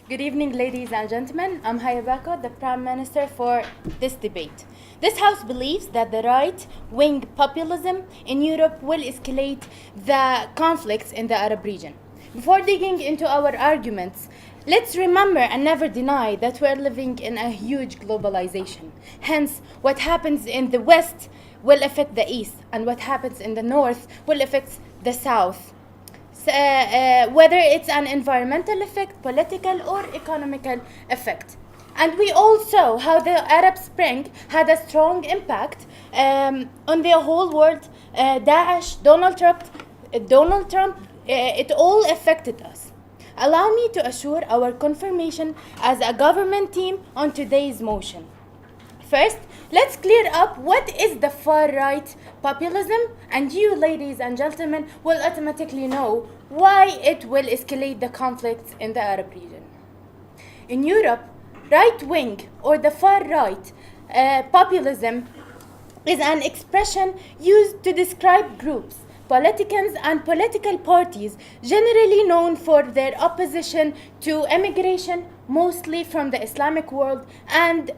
Good evening, ladies and gentlemen. I'm Haya Bako, the Prime Minister for this debate. This House believes that the right-wing populism in Europe will escalate the conflicts in the Arab region. Before digging into our arguments, let's remember and never deny that we're living in a huge globalization. Hence, what happens in the West will affect the East, and what happens in the North will affect the South. Whether it's an environmental effect, political or economical effect. And we all saw how the Arab Spring had a strong impact on the whole world. Daesh, Donald Trump, it all affected us. Allow me to assure our confirmation as a government team on today's motion. First, let's clear up what is the far-right populism, and you, ladies and gentlemen, will automatically know why it will escalate the conflicts in the Arab region. In Europe, right-wing or the far-right populism is an expression used to describe groups, politicians and political parties generally known for their opposition to immigration, mostly from the Islamic world, and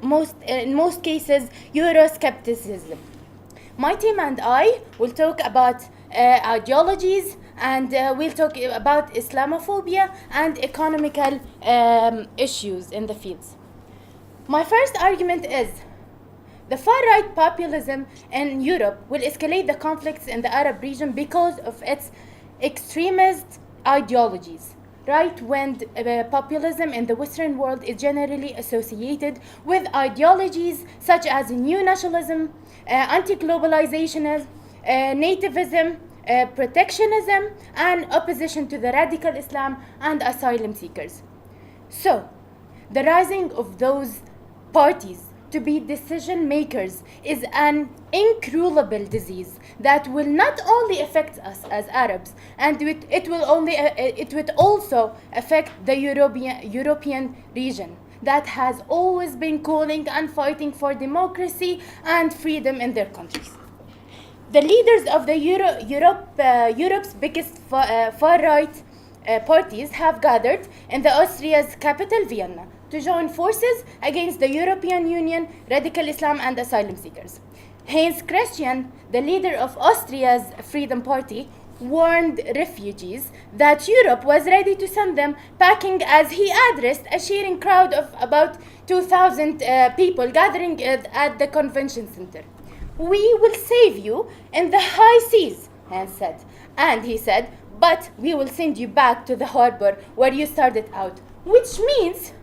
in most cases, Euroscepticism. My team and I will talk about ideologies, and we'll talk about Islamophobia and economical issues in the fields. My first argument is the far-right populism in Europe will escalate the conflicts in the Arab region because of its extremist ideologies. Right-wing populism in the Western world is generally associated with ideologies such as new nationalism, anti-globalizationism, nativism, protectionism, and opposition to the radical Islam and asylum seekers. So, the rising of those parties to be decision makers is an incurable disease that will not only affect us as Arabs, and it will also affect the European region that has always been calling and fighting for democracy and freedom in their countries. The leaders of the Europe's biggest far-right parties have gathered in Austria's capital, Vienna, to join forces against the European Union, radical Islam and asylum seekers. Heinz Christian, the leader of Austria's Freedom Party, warned refugees that Europe was ready to send them packing as he addressed a cheering crowd of about 2,000 people gathering at the convention center. "We will save you in the high seas," Heinz said. And he said, "but we will send you back to the harbor where you started out," which means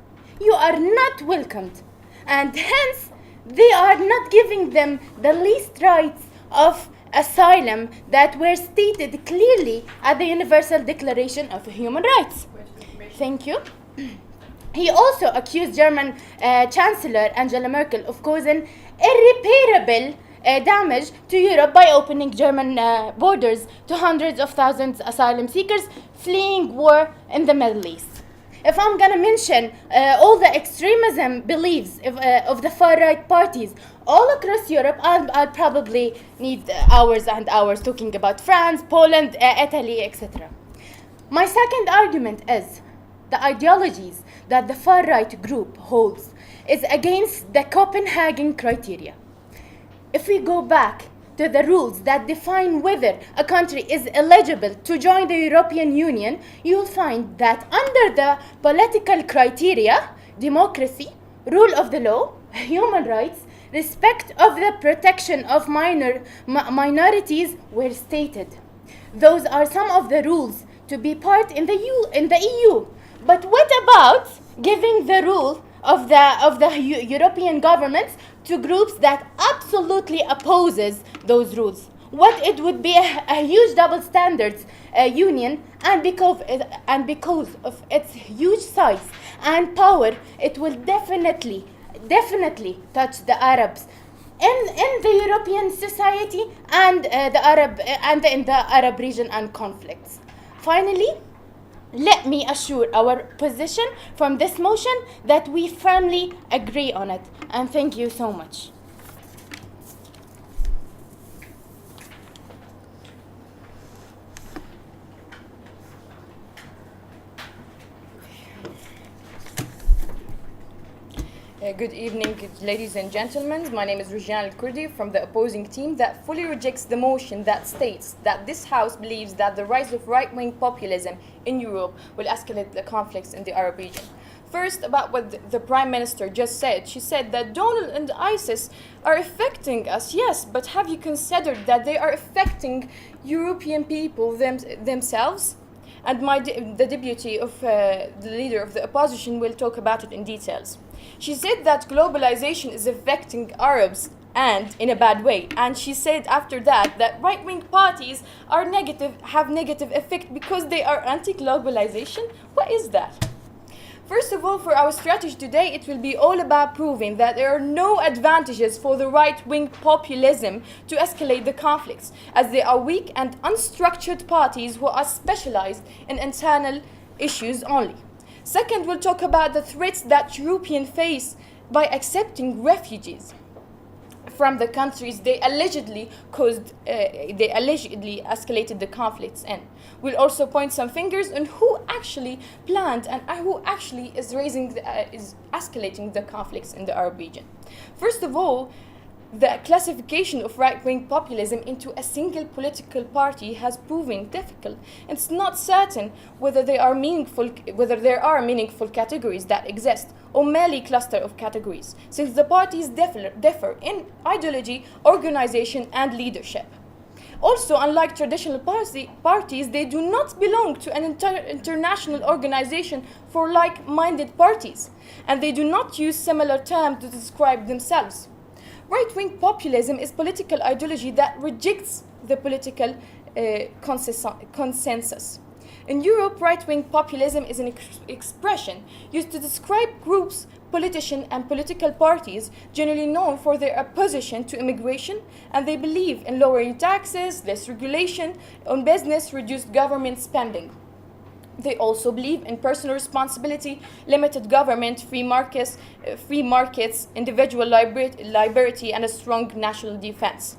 you are not welcomed. And hence, they are not giving them the least rights of asylum that were stated clearly at the Universal Declaration of Human Rights. Thank you. He also accused German Chancellor Angela Merkel of causing irreparable damage to Europe by opening German borders to hundreds of thousands of asylum seekers fleeing war in the Middle East. If I'm going to mention all the extremism beliefs of the far-right parties all across Europe, I'll probably need hours and hours talking about France, Poland, Italy, etc. My second argument is the ideologies that the far-right group holds is against the Copenhagen criteria. If we go back to the rules that define whether a country is eligible to join the European Union, you'll find that under the political criteria, democracy, rule of the law, human rights, respect of the protection of minorities were stated. Those are some of the rules to be part in the EU. But what about giving the rule of the European governments to groups that absolutely opposes those rules? What it would be a huge double standards union, and because of its huge size and power, it will definitely touch the Arabs in the European society and in the Arab region and conflicts. Finally, let me assure our position from this motion that we firmly agree on it. And thank you so much. Good evening, ladies and gentlemen. My name is Rujan Al-Kurdi from the opposing team that fully rejects the motion that states that this House believes that the rise of right-wing populism in Europe will escalate the conflicts in the Arab region. First, about what the Prime Minister just said. She said that Donald and ISIS are affecting us. Yes, but have you considered that they are affecting European people themselves? And the deputy of the leader of the opposition will talk about it in details. She said that globalization is affecting Arabs and in a bad way. And she said after that right-wing parties have negative effect because they are anti-globalization. What is that? First of all, for our strategy today, it will be all about proving that there are no advantages for the right-wing populism to escalate the conflicts, as they are weak and unstructured parties who are specialized in internal issues only. Second, we'll talk about the threats that Europeans face by accepting refugees from the countries they allegedly escalated the conflicts in. We'll also point some fingers on who actually planned and who actually is escalating the conflicts in the Arab region. First of all, the classification of right-wing populism into a single political party has proven difficult. It's not certain whether there are meaningful categories that exist, or merely cluster of categories, since the parties differ in ideology, organization, and leadership. Also, unlike traditional parties, they do not belong to an international organization for like-minded parties, and they do not use similar terms to describe themselves. Right-wing populism is political ideology that rejects the political consensus. In Europe, right-wing populism is an expression used to describe groups, politicians, and political parties generally known for their opposition to immigration, and they believe in lowering taxes, less regulation on business, reduced government spending. They also believe in personal responsibility, limited government, free markets, individual liberty, and a strong national defense.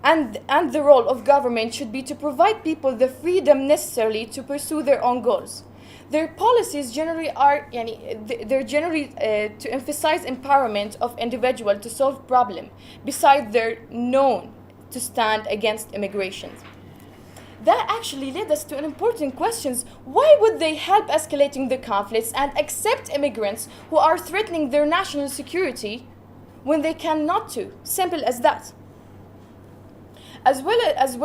And the role of government should be to provide people the freedom necessary to pursue their own goals. Their policies generally to emphasize empowerment of individual to solve problem, besides they're known to stand against immigration. That actually led us to an important question. Why would they help escalating the conflicts and accept immigrants who are threatening their national security when they cannot to? Simple as that. As well as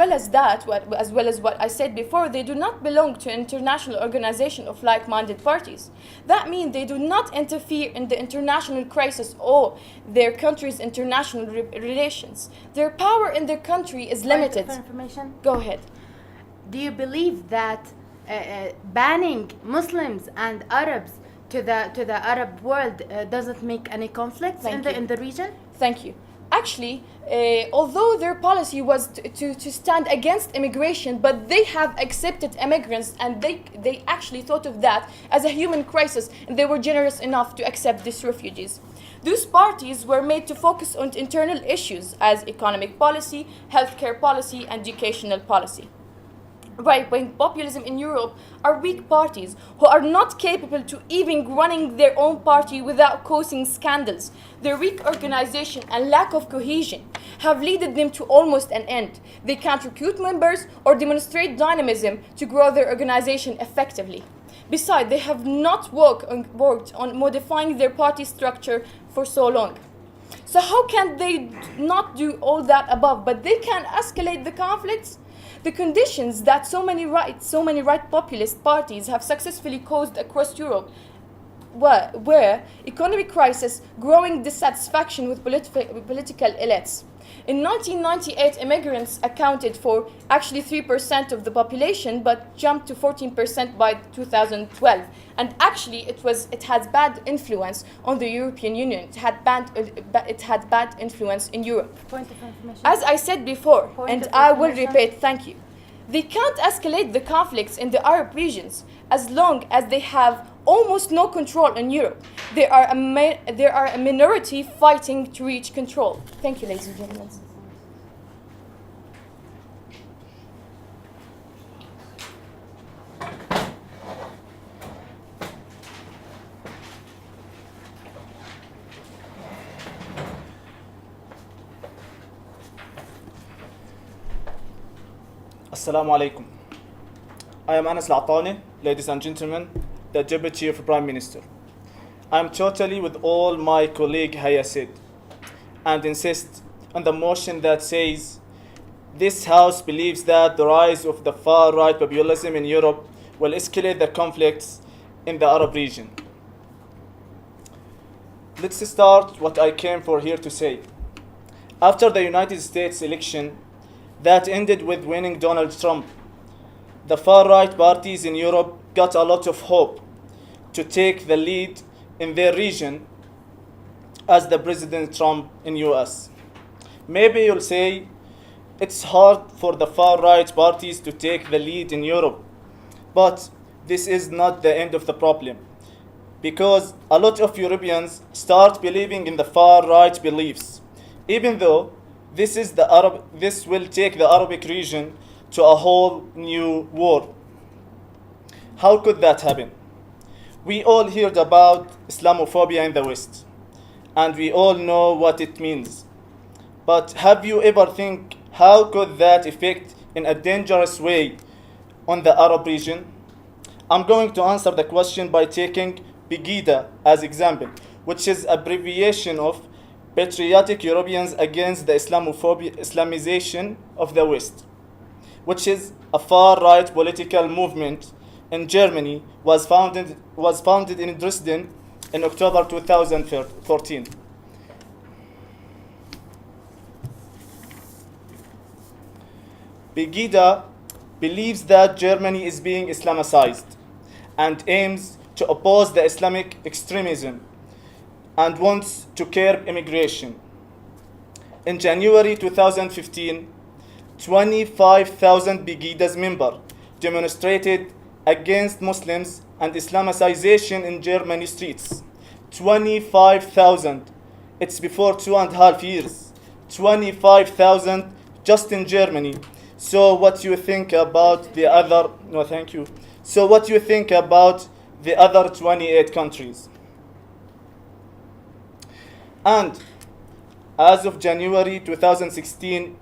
what I said before, they do not belong to an international organization of like-minded parties. That means they do not interfere in the international crisis or their country's international relations. Their power in their country is limited. For information? Go ahead. Do you believe that banning Muslims and Arabs to the Arab world doesn't make any conflicts in the region? Thank you. Actually, although their policy was to stand against immigration, but they have accepted immigrants, and they actually thought of that as a human crisis, and they were generous enough to accept these refugees. Those parties were made to focus on internal issues as economic policy, healthcare policy, and educational policy. Right-wing populism in Europe are weak parties who are not capable to even running their own party without causing scandals. Their weak organization and lack of cohesion have led them to almost an end. They can't recruit members or demonstrate dynamism to grow their organization effectively. Besides, they have not worked on modifying their party structure for so long. So how can they not do all that above, but they can escalate the conflicts? The conditions that so many right populist parties have successfully caused across Europe were economic crisis, growing dissatisfaction with political elites. In 1998, immigrants accounted for actually 3% of the population, but jumped to 14% by 2012. And actually, it has bad influence on the European Union. It had bad influence in Europe. Point of information. As I said before, and I will repeat, thank you. They can't escalate the conflicts in the Arab regions as long as they have almost no control in Europe. There are a minority fighting to reach control. Thank you, ladies and gentlemen. Assalamu alaikum. I am Anas Al-Atani, ladies and gentlemen, the Deputy of Prime Minister. I am totally with all my colleague Haya said and insist on the motion that says this House believes that the rise of the far-right populism in Europe will escalate the conflicts in the Arab region. Let's start what I came for here to say. After the United States election that ended with winning Donald Trump, the far-right parties in Europe got a lot of hope to take the lead in their region as the President Trump in US. Maybe you'll say it's hard for the far-right parties to take the lead in Europe, but this is not the end of the problem, because a lot of Europeans start believing in the far-right beliefs, even though this will take the Arabic region to a whole new world. How could that happen? We all heard about Islamophobia in the West, and we all know what it means. But have you ever think how could that affect in a dangerous way on the Arab region? I'm going to answer the question by taking Pegida as example, which is abbreviation of Patriotic Europeans Against the Islamization of the West, which is a far-right political movement in Germany, was founded in Dresden in October 2014. Pegida believes that Germany is being Islamicized and aims to oppose the Islamic extremism and wants to curb immigration. In January 2015, 25,000 Pegida's members demonstrated against Muslims and Islamicization in Germany streets. 25,000. It's before 2.5 years. 25,000 just in Germany. So what you think about the other? No, thank you. So what you think about the other 28 countries? And as of January 2016,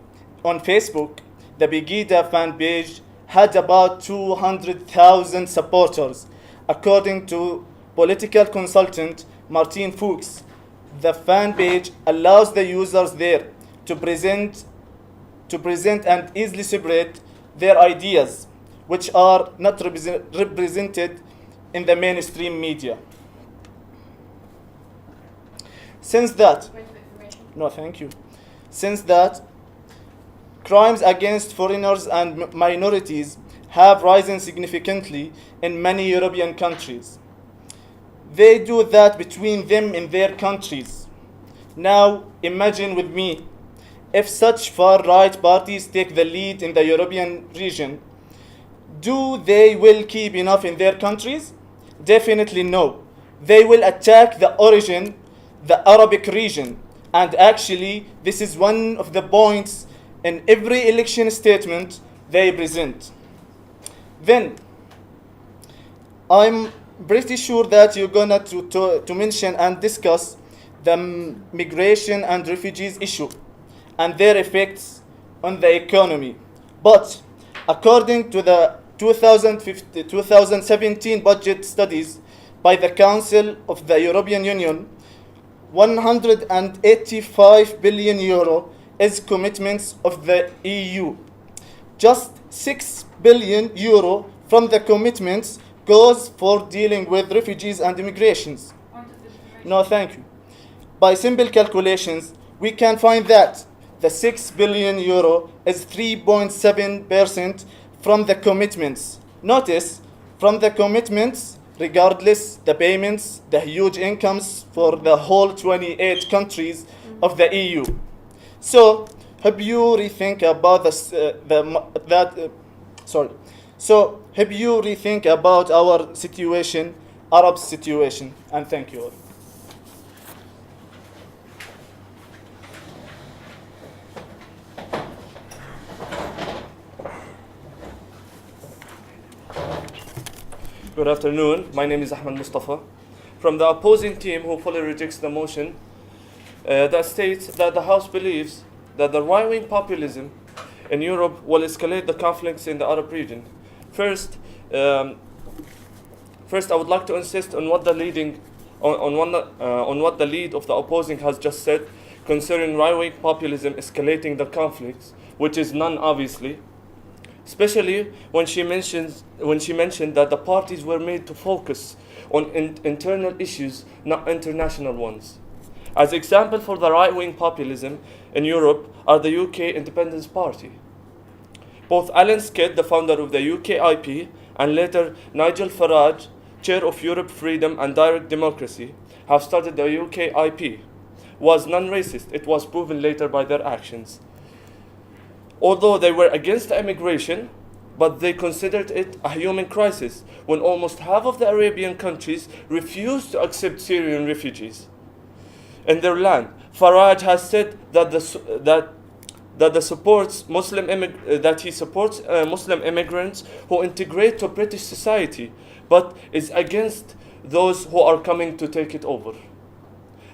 on Facebook, the Pegida fan page had about 200,000 supporters, according to political consultant Martin Fuchs. The fan page allows the users there to present and easily separate their ideas, which are not represented in the mainstream media. Since that, no, thank you. Since that, crimes against foreigners and minorities have risen significantly in many European countries. They do that between them in their countries. Now, imagine with me, if such far-right parties take the lead in the European region, do they will keep enough in their countries? Definitely no. They will attack the origin, the Arabic region. And actually, this is one of the points in every election statement they present. Then, I'm pretty sure that you're gonna to mention and discuss the migration and refugees issue and their effects on the economy. But according to the 2017 budget studies by the Council of the European Union, 185 billion euro is commitments of the EU. Just 6 billion euro from the commitments goes for dealing with refugees and immigrations. No, thank you. By simple calculations, we can find that the 6 billion euro is 3.7% from the commitments. Notice, from the commitments, regardless the payments, the huge incomes for the whole 28 countries of the EU. So, have you rethink about have you rethink about our situation, Arab situation, and thank you all. Good afternoon. My name is Ahmed Mustafa from the opposing team who fully rejects the motion that states that the House believes that the right-wing populism in Europe will escalate the conflicts in the Arab region. First, I would like to insist on what the lead of the opposing has just said concerning right-wing populism escalating the conflicts, which is none, obviously. Especially when she mentioned that the parties were made to focus on internal issues, not international ones. As example for the right-wing populism in Europe are the UK Independence Party. Both Alan Skid, the founder of the UKIP, and later Nigel Farage, chair of Europe Freedom and Direct Democracy, have started the UKIP. Was non-racist. It was proven later by their actions. Although they were against immigration, but they considered it a human crisis when almost half of the Arabian countries refused to accept Syrian refugees in their land. Farage has said that he supports Muslim immigrants who integrate to British society, but is against those who are coming to take it over.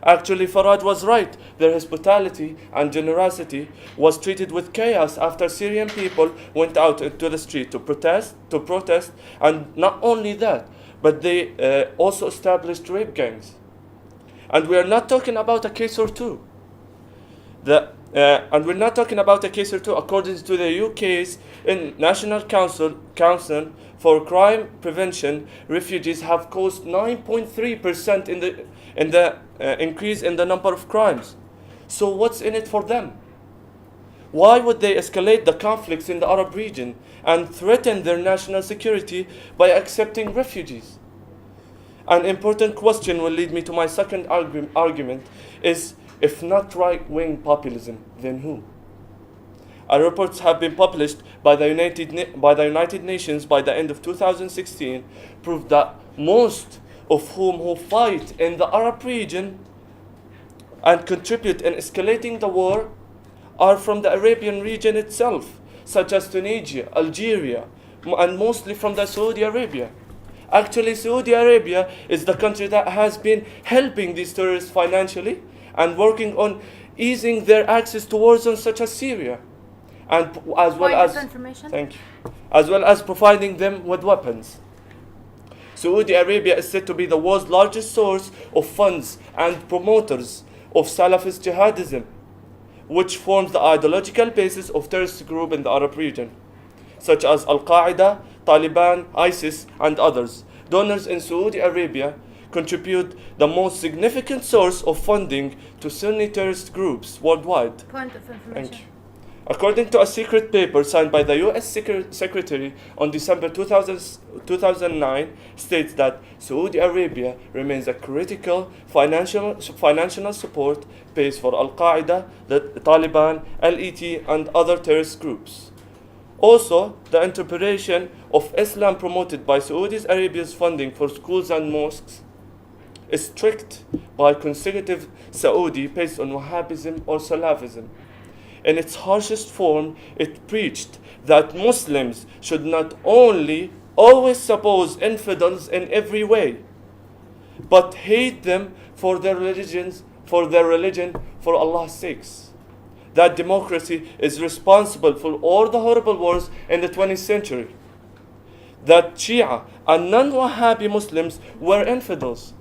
Actually, Farage was right. Their hospitality and generosity was treated with chaos after Syrian people went out into the street to protest, and not only that, but they also established rape gangs. And we are not talking about a case or two. According to the UK's National Council for Crime Prevention, refugees have caused 9.3% in the increase in the number of crimes. So what's in it for them? Why would they escalate the conflicts in the Arab region and threaten their national security by accepting refugees? An important question will lead me to my second argument is, if not right-wing populism, then who? Reports have been published by the United Nations by the end of 2016 proved that most of who fight in the Arab region and contribute in escalating the war are from the Arabian region itself, such as Tunisia, Algeria, and mostly from the Saudi Arabia. Actually, Saudi Arabia is the country that has been helping these terrorists financially and working on easing their access to war zones such as Syria, and as well as providing them with weapons. Saudi Arabia is said to be the world's largest source of funds and promoters of Salafist jihadism, which forms the ideological basis of terrorist groups in the Arab region, such as Al-Qaeda, Taliban, ISIS, and others. Donors in Saudi Arabia contribute the most significant source of funding to Sunni terrorist groups worldwide. Point of information. Thank you. According to a secret paper signed by the U.S. Secretary on December 2009, states that Saudi Arabia remains a critical financial support base for Al-Qaeda, the Taliban, LET, and other terrorist groups. Also, the interpretation of Islam promoted by Saudi Arabia's funding for schools and mosques is strict by conservative Saudi based on Wahhabism or Salafism. In its harshest form, it preached that Muslims should not only always suppose infidels in every way, but hate them for their religion, for Allah's sakes. That democracy is responsible for all the horrible wars in the 20th century. That Shia and non-Wahhabi Muslims were infidels.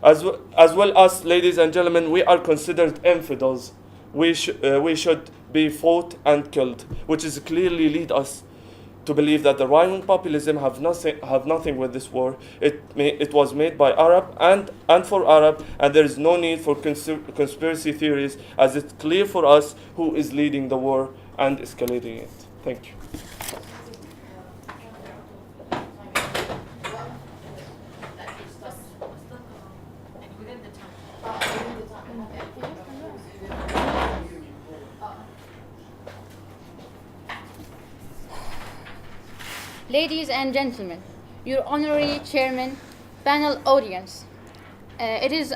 As well as, ladies and gentlemen, we are considered infidels. We should be fought and killed, which is clearly lead us to believe that the right-wing populism have nothing with this war. It was made by Arab and for Arab, and there is no need for conspiracy theories, as it's clear for us who is leading the war and escalating it. Thank you. Ladies and gentlemen, your honorary chairman, panel audience, it is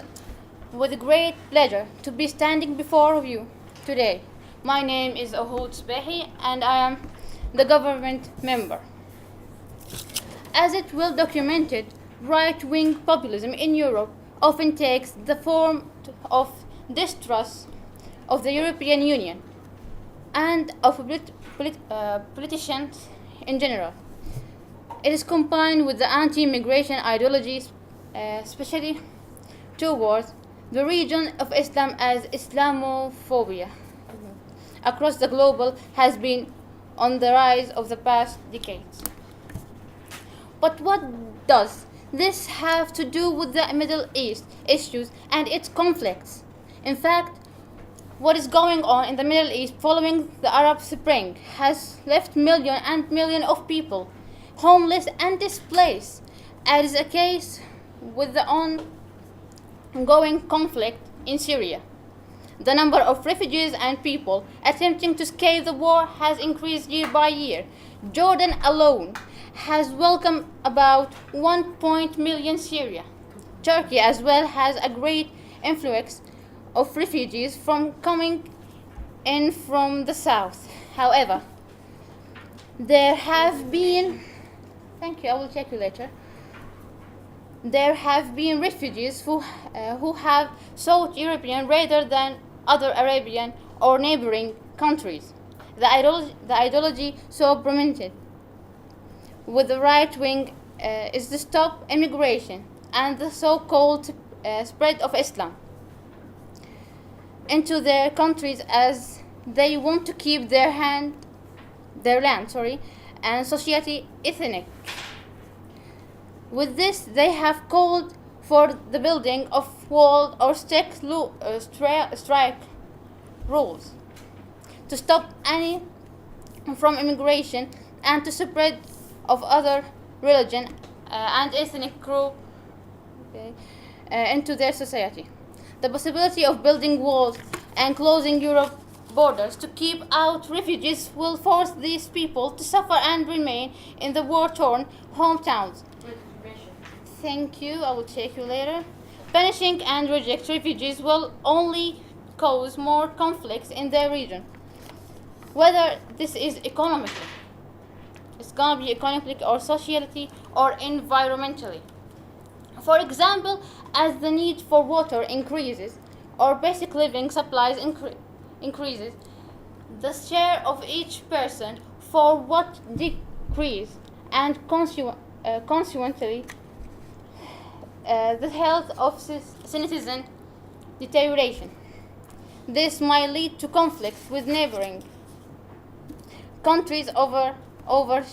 with great pleasure to be standing before you today. My name is Ahoud Sbehi and I am the government member. As it well documented, right-wing populism in Europe often takes the form of distrust of the European Union, and of politicians in general. It is combined with the anti-immigration ideologies, especially towards the region of Islam, as Islamophobia across the globe has been on the rise of the past decades. But what does this have to do with the Middle East issues and its conflicts? In fact, what is going on in the Middle East following the Arab Spring has left millions and millions of people homeless and displaced, as is the case with the ongoing conflict in Syria. The number of refugees and people attempting to escape the war has increased year by year. Jordan alone has welcomed about 1 million Syria. Turkey as well has a great influx of refugees from coming in from the south. However, there have been I will check you later. There have been refugees who have sought European rather than other Arabian or neighboring countries. The ideology so prominent with the right wing is to stop immigration and the so-called spread of Islam into their countries, as they want to keep their land, and society ethnic. With this, they have called for the building of walled or strike rules to stop any from immigration and to spread of other religion and ethnic group into their society. The possibility of building walls and closing Europe borders to keep out refugees will force these people to suffer and remain in the war-torn hometowns. Thank you, I will take you later. Punishing and reject refugees will only cause more conflicts in their region. Whether this is it's gonna be economically or socially or environmentally. For example, as the need for water increases or basic living supplies increases, the share of each person for what decrease, and consequently the health of citizen deterioration. This might lead to conflicts with neighboring countries over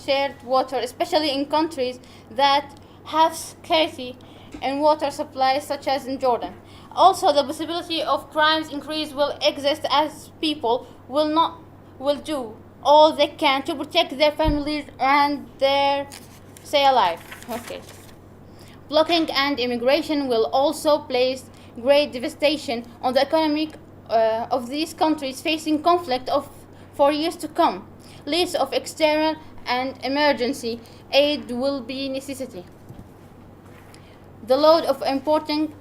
shared water, especially in countries that have scarcity in water supplies, such as in Jordan. Also, the possibility of crimes increase will exist, as people will do all they can to protect their families and stay alive. Okay. Blocking and immigration will also place great devastation on the economy of these countries facing conflict for years to come. Lists of external and emergency aid will be necessity. The load of importing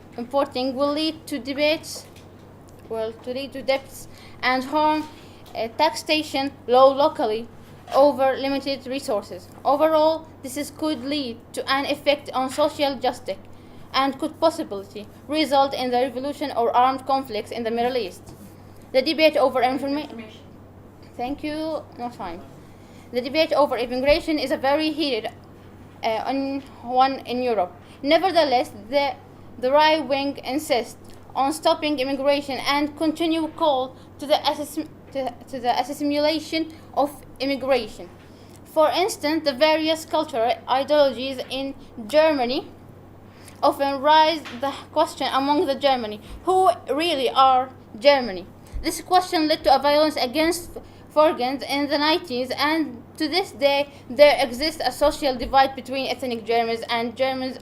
will lead to debts and harm taxation locally over limited resources. Overall, could lead to an effect on social justice and could possibly result in the revolution or armed conflicts in the Middle East. The debate over information. Thank you. No time. The debate over immigration is a very heated one in Europe. Nevertheless, the right wing insists on stopping immigration and continue call to the assimilation of immigration. For instance, the various cultural ideologies in Germany often raise the question among the Germany, who really are Germany? This question led to a violence against foreigners in the 90s, and to this day there exists a social divide between ethnic Germans and Germans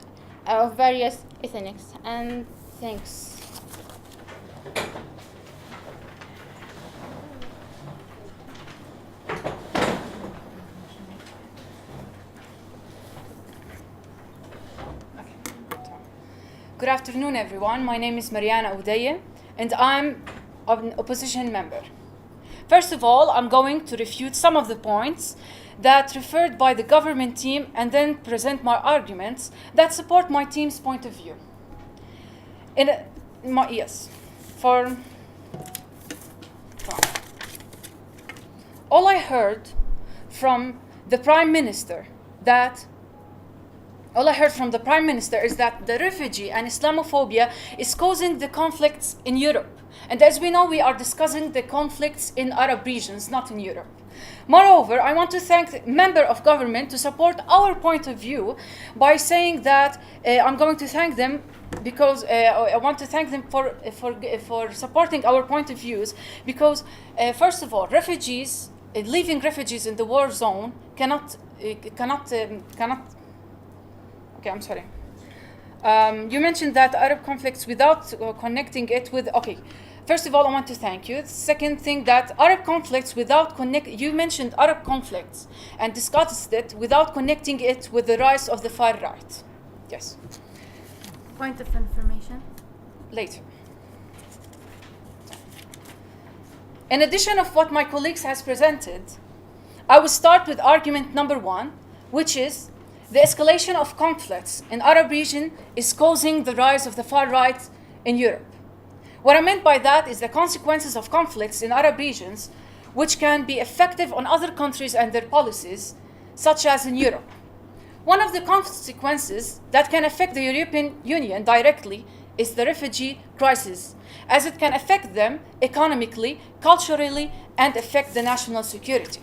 of various ethnics. And thanks. Good afternoon, everyone. My name is Mariana Udaye, and I'm an opposition member. First of all, I'm going to refute some of the points that referred by the government team and then present my arguments that support my team's point of view. all I heard from the Prime Minister is that the refugee and Islamophobia is causing the conflicts in Europe. And as we know, we are discussing the conflicts in Arab regions, not in Europe. Moreover, I want to thank member of government to support our point of view by saying that I'm going to thank them because I want to thank them for supporting our point of views because first of all, refugees leaving refugees in the war zone cannot. Okay, I'm sorry. You mentioned that Arab conflicts without connecting it with. Okay. First of all, I want to thank you. Second thing, that Arab conflicts without you mentioned Arab conflicts and discussed it without connecting it with the rise of the far right. Yes. Point of information. Later. In addition of what my colleagues has presented, I will start with argument number 1, which is the escalation of conflicts in Arab region is causing the rise of the far right in Europe. What I meant by that is the consequences of conflicts in Arab regions, which can be effective on other countries and their policies, such as in Europe. One of the consequences that can affect the European Union directly is the refugee crisis, as it can affect them economically, culturally, and affect the national security.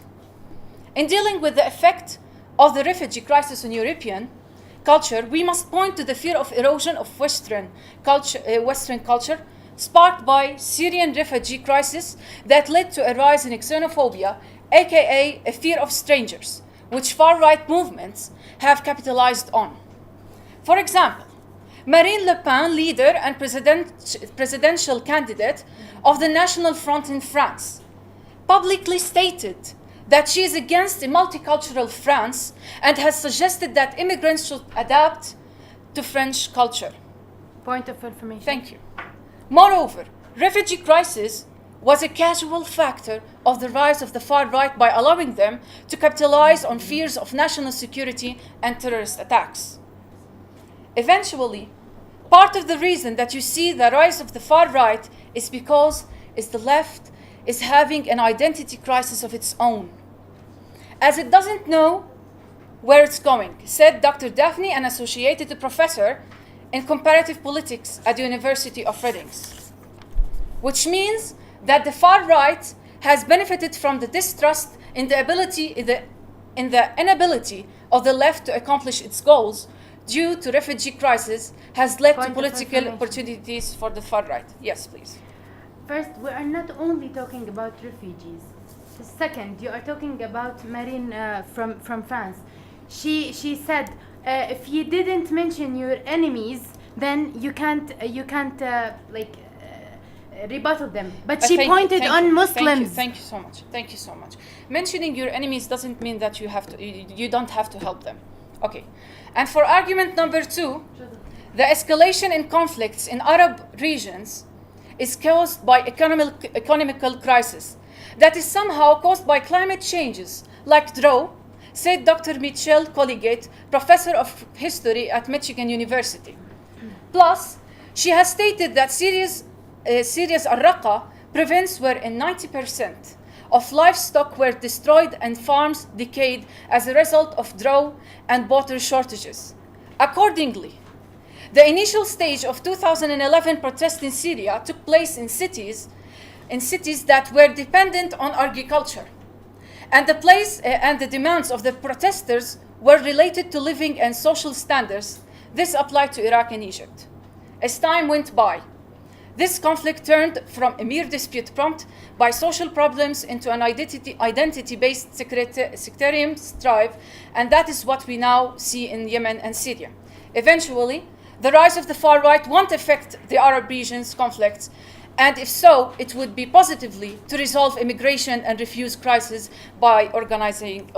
In dealing with the effect of the refugee crisis on European culture, we must point to the fear of erosion of Western culture, sparked by Syrian refugee crisis that led to a rise in xenophobia, aka a fear of strangers, which far-right movements have capitalized on. For example, Marine Le Pen, leader and presidential candidate of the National Front in France, publicly stated that she is against a multicultural France and has suggested that immigrants should adapt to French culture. Point of information. Thank you. Moreover, refugee crisis was a casual factor of the rise of the far right by allowing them to capitalize on fears of national security and terrorist attacks. Eventually, part of the reason that you see the rise of the far right is because the left is having an identity crisis of its own, as it doesn't know where it's going, said Dr. Daphne, an associated professor in comparative politics at the University of Reading, which means that the far right has benefited from the distrust in the inability of the left to accomplish its goals due to refugee crisis has led to political opportunities for the far right. Yes, please. First, we are not only talking about refugees. Second, you are talking about Marine from France. She said, if you didn't mention your enemies, then you can't rebuttal them. But she pointed on Muslims. Thank you so much. Thank you so much. Mentioning your enemies doesn't mean that you don't have to help them. Okay. And for argument number 2, the escalation in conflicts in Arab regions is caused by economical crisis that is somehow caused by climate changes like drought, said Dr. Michelle Colligate, professor of history at Michigan University. Plus, she has stated that Syria's Al-Raqqa province wherein 90% of livestock were destroyed and farms decayed as a result of drought and water shortages. Accordingly, the initial stage of 2011 protests in Syria took place in cities that were dependent on agriculture. And the demands of the protesters were related to living and social standards. This applied to Iraq and Egypt. As time went by, this conflict turned from a mere dispute prompted by social problems into an identity-based sectarian strife, and that is what we now see in Yemen and Syria. Eventually, the rise of the far right won't affect the Arab region's conflicts, and if so, it would be positively to resolve immigration and refugee crisis by organizing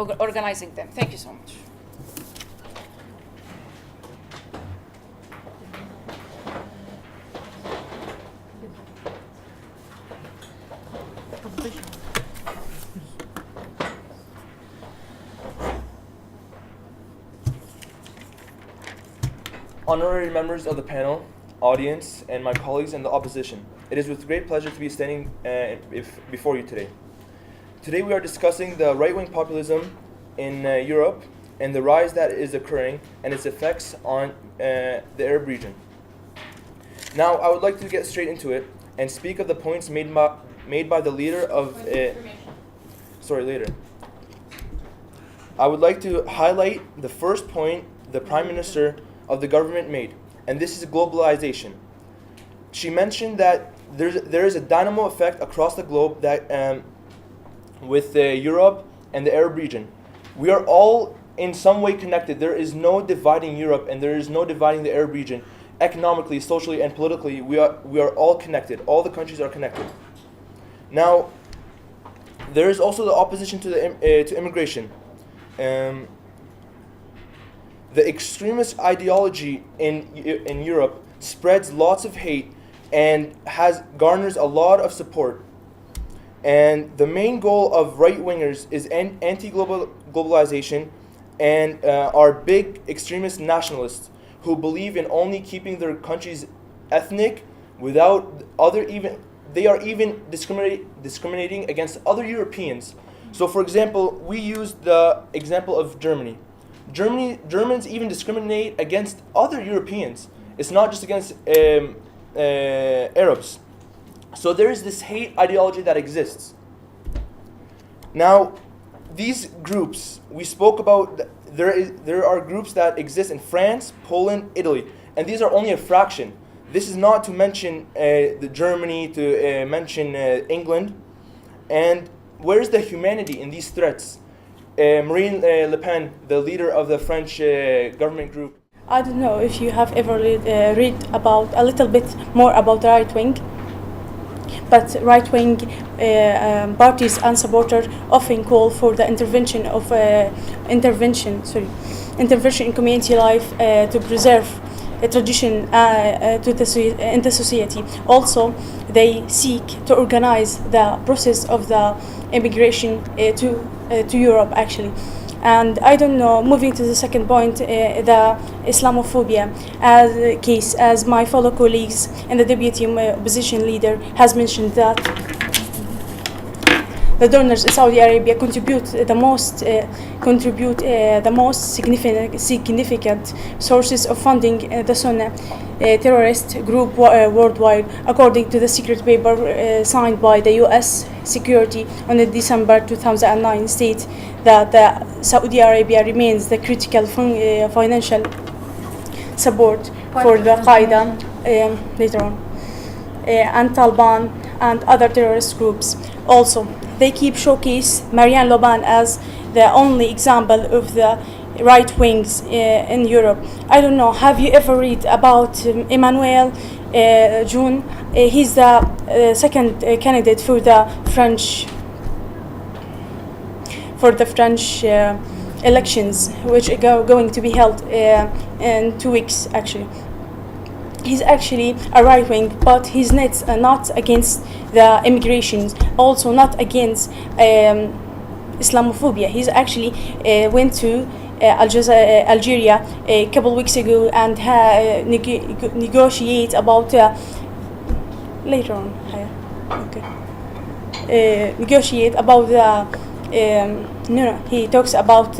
them. Thank you so much. Honorary members of the panel, audience, and my colleagues in the opposition, it is with great pleasure to be standing before you today. Today we are discussing the right-wing populism in Europe and the rise that is occurring and its effects on the Arab region. Now, I would like to get straight into it and speak of the points made by the leader of... later. I would like to highlight the first point the Prime Minister of the government made, and this is globalization. She mentioned that there is a dynamo effect across the globe that with Europe and the Arab region. We are all in some way connected. There is no dividing Europe and there is no dividing the Arab region. Economically, socially, and politically, we are all connected. All the countries are connected. Now, there is also the opposition to immigration. The extremist ideology in Europe spreads lots of hate and garners a lot of support. And the main goal of right-wingers is anti-globalization and are big extremist nationalists who believe in only keeping their countries ethnic without they are even discriminating against other Europeans. So for example, we use the example of Germany. Germans even discriminate against other Europeans. It's not just against Arabs. So there is this hate ideology that exists. Now, these groups, we spoke about, there are groups that exist in France, Poland, Italy, and these are only a fraction. This is not to mention the Germany, to mention England. And where's the humanity in these threats? Marine Le Pen, the leader of the French government group. I don't know if you have ever read about a little bit more about the right wing, but right-wing parties and supporters often call for the intervention in community life to preserve a tradition in the society. Also, they seek to organize the process of the immigration to Europe, actually. And I don't know, moving to the second point, the Islamophobia case, as my fellow colleagues and the deputy opposition leader has mentioned, that the donors in Saudi Arabia contribute the most significant sources of funding the Sunnah terrorist group worldwide, according to the secret paper signed by the U.S. Security on December 2009, states that Saudi Arabia remains the critical financial support for the Qaeda later on, and Taliban and other terrorist groups. Also, they keep showcase Marianne Le Pen as the only example of the right wings in Europe. I don't know, have you ever read about Emmanuel June? He's the second candidate for the French elections, which are going to be held in 2 weeks, actually. He's actually a right wing, but he's not against the immigrations, also not against Islamophobia. He's actually went to Algeria a couple weeks ago and negotiate about later on. Negotiate about the he talks about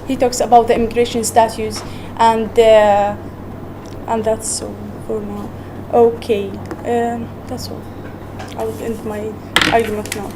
he talks about the immigration status, and that's all for now. Okay, that's all. I will end my argument now.